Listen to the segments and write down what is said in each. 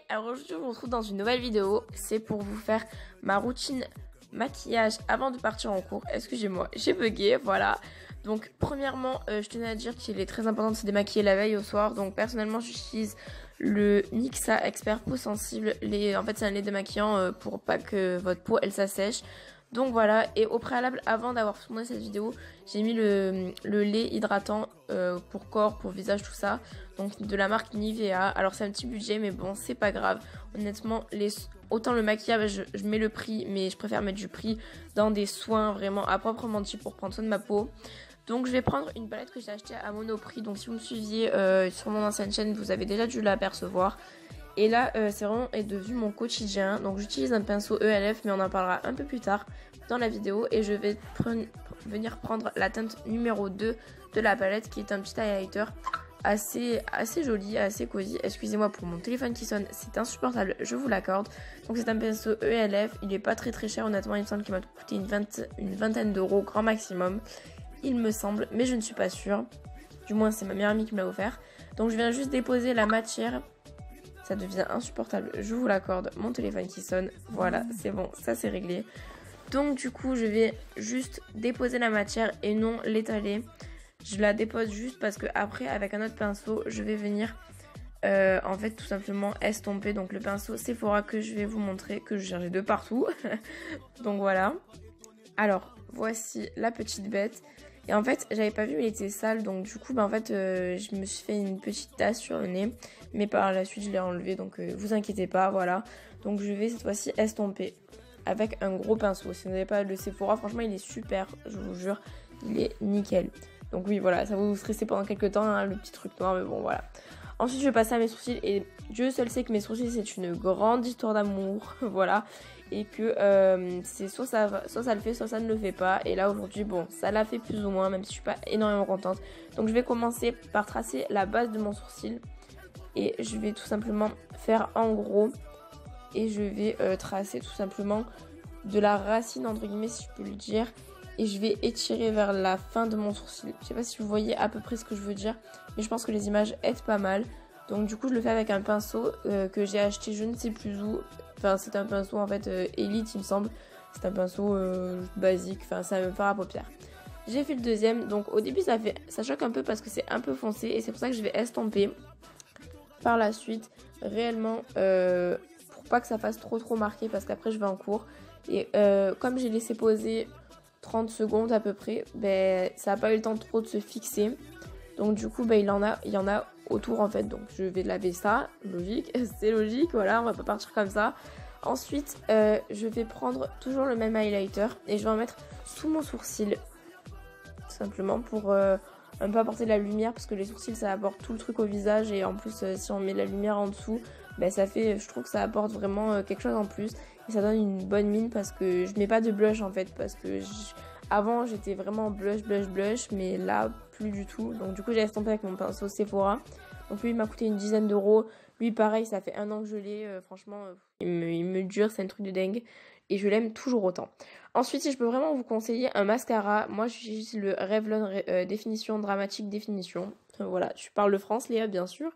Alors aujourd'hui on se retrouve dans une nouvelle vidéo, c'est pour vous faire ma routine maquillage avant de partir en cours. Excusez-moi, j'ai bugué, voilà. Donc premièrement, je tenais à dire qu'il est très important de se démaquiller la veille au soir. Donc personnellement j'utilise le Nixa Expert Peau Sensible. En fait c'est un lait démaquillant pour pas que votre peau elle s'assèche. Donc voilà, et au préalable, avant d'avoir tourné cette vidéo, j'ai mis le lait hydratant pour corps, pour visage, tout ça. Donc de la marque Nivea. Alors c'est un petit budget, mais bon, c'est pas grave. Honnêtement, autant le maquillage, je mets le prix, mais je préfère mettre du prix dans des soins vraiment à proprement dit pour prendre soin de ma peau. Donc je vais prendre une palette que j'ai achetée à Monoprix. Donc si vous me suiviez sur mon ancienne chaîne, vous avez déjà dû l'apercevoir. Et là, c'est vraiment devenu mon quotidien. Donc j'utilise un pinceau ELF, mais on en parlera un peu plus tard dans la vidéo. Et je vais venir prendre la teinte numéro 2 de la palette, qui est un petit highlighter assez joli, assez cosy. Excusez-moi pour mon téléphone qui sonne, c'est insupportable, je vous l'accorde. Donc c'est un pinceau ELF, il est pas très cher honnêtement, il me semble qu'il m'a coûté une vingtaine d'euros grand maximum. Il me semble, mais je ne suis pas sûre. Du moins c'est ma meilleure amie qui me l'a offert. Donc je viens juste déposer la matière. Ça devient insupportable, je vous l'accorde, mon téléphone qui sonne, voilà, c'est bon, ça c'est réglé. Donc du coup, je vais juste déposer la matière et non l'étaler. Je la dépose juste parce que après, avec un autre pinceau, je vais venir en fait tout simplement estomper. Donc le pinceau Sephora que je vais vous montrer, que je cherchais de partout. Donc voilà. Alors, voici la petite bête. Et en fait, j'avais pas vu, il était sale. Donc du coup, en fait, je me suis fait une petite tache sur le nez. Mais par la suite, je l'ai enlevé. Donc vous inquiétez pas, voilà. Donc je vais cette fois-ci estomper avec un gros pinceau. Si vous n'avez pas le Sephora, franchement, il est super. Je vous jure, il est nickel. Donc oui, voilà, ça va vous stresser pendant quelques temps, hein, le petit truc noir. Mais bon, voilà. Ensuite, je vais passer à mes sourcils. Et Dieu seul sait que mes sourcils, c'est une grande histoire d'amour. Voilà. Et que c'est soit ça le fait, soit ça ne le fait pas. Et là aujourd'hui, bon, ça l'a fait plus ou moins, même si je suis pas énormément contente. Donc je vais commencer par tracer la base de mon sourcil. Et je vais tout simplement faire en gros. Et je vais tracer tout simplement de la racine, entre guillemets, si je peux le dire. Et je vais étirer vers la fin de mon sourcil. Je sais pas si vous voyez à peu près ce que je veux dire, mais je pense que les images aident pas mal. Donc du coup, je le fais avec un pinceau que j'ai acheté je ne sais plus où. Enfin, c'est un pinceau en fait Elite, il me semble. C'est un pinceau basique, enfin ça va me faire la paupière. J'ai fait le deuxième, donc au début ça choque un peu parce que c'est un peu foncé et c'est pour ça que je vais estomper. Par la suite, réellement, pour pas que ça fasse trop marqué parce qu'après je vais en cours. Et comme j'ai laissé poser 30 secondes à peu près, ben ça n'a pas eu le temps trop de se fixer. Donc du coup, ben, il y en a autour en fait. Donc je vais laver ça, logique, c'est logique, voilà, on va pas partir comme ça. Ensuite, je vais prendre toujours le même highlighter et je vais en mettre sous mon sourcil. Tout simplement pour un peu apporter de la lumière parce que les sourcils ça apporte tout le truc au visage et en plus si on met de la lumière en dessous, ben, ça fait, je trouve que ça apporte vraiment quelque chose en plus. Et ça donne une bonne mine parce que je mets pas de blush en fait parce que avant j'étais vraiment blush mais là plus du tout. Donc du coup j'ai estompé avec mon pinceau Sephora. Donc lui il m'a coûté une dizaine d'euros. Lui pareil ça fait un an que je l'ai. Franchement il me dure, c'est un truc de dingue. Et je l'aime toujours autant. Ensuite si je peux vraiment vous conseiller un mascara. Moi j'utilise le Revlon Définition Dramatique Définition. Voilà, je parle le France Léa bien sûr.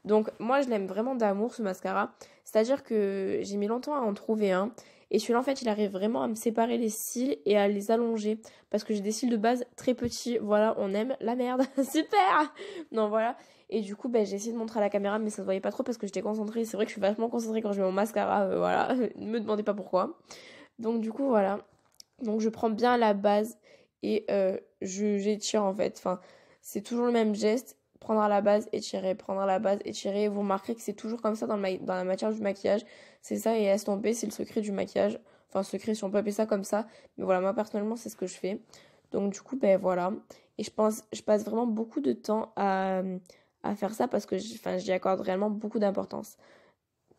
Donc moi je l'aime vraiment d'amour ce mascara. C'est-à-dire que j'ai mis longtemps à en trouver un. Et celui-là en fait il arrive vraiment à me séparer les cils et à les allonger. Parce que j'ai des cils de base très petits. Voilà, on aime la merde. Super. Non voilà. Et du coup j'ai essayé de montrer à la caméra mais ça se voyait pas trop parce que j'étais concentrée. C'est vrai que je suis vachement concentrée quand je mets mon mascara. Voilà, ne me demandez pas pourquoi. Donc du coup voilà. Donc je prends bien la base et j'étire en fait. Enfin c'est toujours le même geste. Prendre à la base, étirer, prendre à la base, étirer. Vous remarquerez que c'est toujours comme ça dans la matière du maquillage. C'est ça et estomper, c'est le secret du maquillage. Enfin, secret si on peut appeler ça comme ça. Mais voilà, moi personnellement, c'est ce que je fais. Donc du coup, ben voilà. Et je passe vraiment beaucoup de temps à faire ça parce que j'y accorde réellement beaucoup d'importance.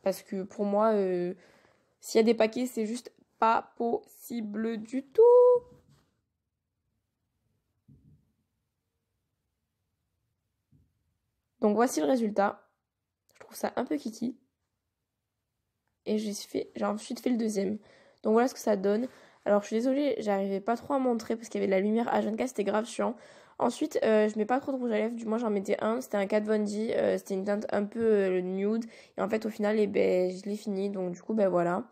Parce que pour moi, s'il y a des paquets, c'est juste pas possible du tout. Donc voici le résultat. Je trouve ça un peu kiki. Et j'ai ensuite fait le deuxième. Donc voilà ce que ça donne. Alors je suis désolée, j'arrivais pas trop à montrer parce qu'il y avait de la lumière H24, c'était grave chiant. Ensuite, je mets pas trop de rouge à lèvres, du moins j'en mettais un, c'était un Kat Von D, c'était une teinte un peu nude, et en fait au final, je l'ai fini, donc du coup, voilà.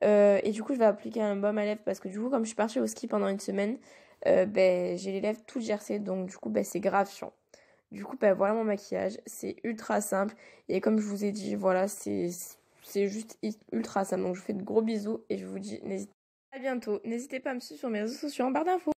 Et du coup, je vais appliquer un baume à lèvres parce que du coup, comme je suis partie au ski pendant une semaine, j'ai les lèvres toutes gercées, donc du coup, c'est grave chiant. Du coup, voilà mon maquillage, c'est ultra simple, et comme je vous ai dit, voilà, c'est juste ultra simple, donc je vous fais de gros bisous, et je vous dis, à bientôt. N'hésitez pas à me suivre sur mes réseaux sociaux en barre d'infos.